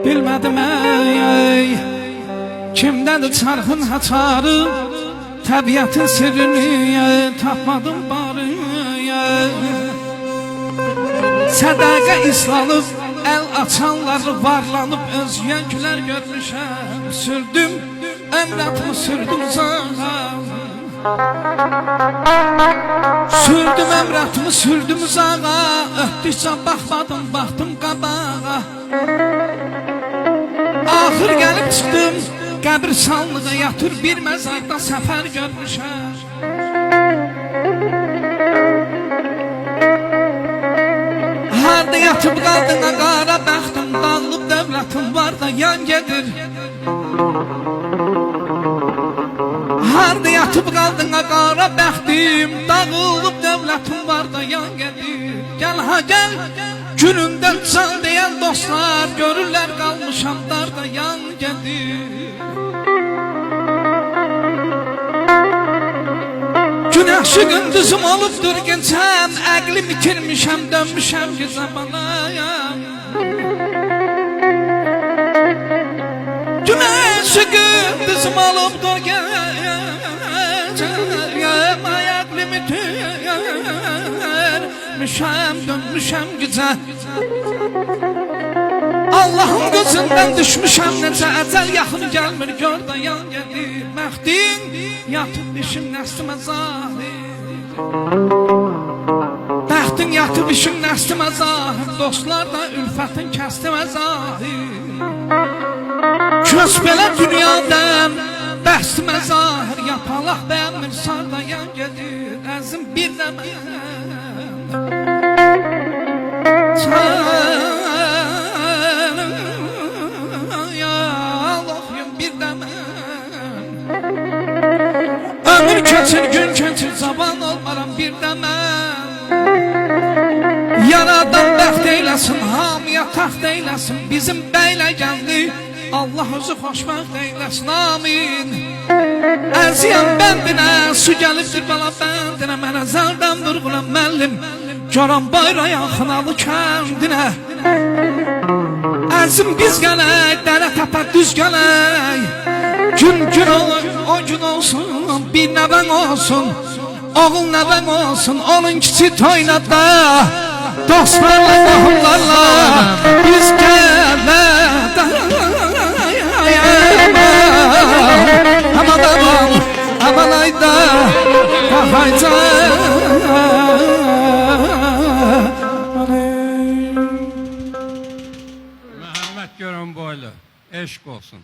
Bilmədim ey, kimdədir çarxın haçarı, təbiətin sirrini tapmadım barı. Sədaqə islanıb, əl açanları varlanıb, özgə gülər görmüşəm. Sürdüm, əmrətimi sürdüm uzağa. Sürdüm əmrətimi sürdüm uzağa. Ötdükcə baxmadım, baxdım qabağa. Axır gəlib çıxdım, qəbirstanlığa yatır bir məzarda səfər görmüşəm. Harda yatıb qaldın qara bəxtim, dağılıb dövlətim var da yan gedir. Harda yatıb qaldın qara bəxtim, dağılıb dövlətim var da yan gedir. Gəl ha gəl, günündən can deyən dostlar, görürlər qalmışam darda yan gedir. Günəşi gündüzüm olubdur gəncəm, əqlim itirmişəm, dönmüşəm ki zamanayam. Günəşi gündüzüm olubdur gəncəm, əqlim itirmişəm, dönmüşəm gecə. Allah'ın gözündən düşmüşəm necə, əcəl yaxın gəlmir, gör da yan gedir. Məxdin yatıb işin nəslimə zahir, bəxtin yatıb işin nəslimə zahir, dostlar da ülfətin kəstimə zahir. Köz belə dünyadan bəxtimə zahir, yapalaq bəyənmir sarda yan gedir. Əzim bir də mən ömür keçir, gün keçir, zaban olmaram bir də mən. Yaradan bəxt eyləsin, hamıya taxt eyləsin, bizim bəylə gəldi, Allah özü xoşbəxt eyləsin, amin. Əziyəm bəndinə, su gəlibdir bala bəndinə, mənə zərdən vurğulam məllim, görəm bayra yaxınalı kəndinə. Əzim biz gələk, dərə təpə düz gələk, gün gün olur, o gün olsun, bir nəvən olsun, oğul nəvən olsun, onun kiçi toynada, dostlarla, qohumlarla, biz gələk, aman aman, aman ayda, baxayca. Məhəmməd görən boylu, eşq olsun.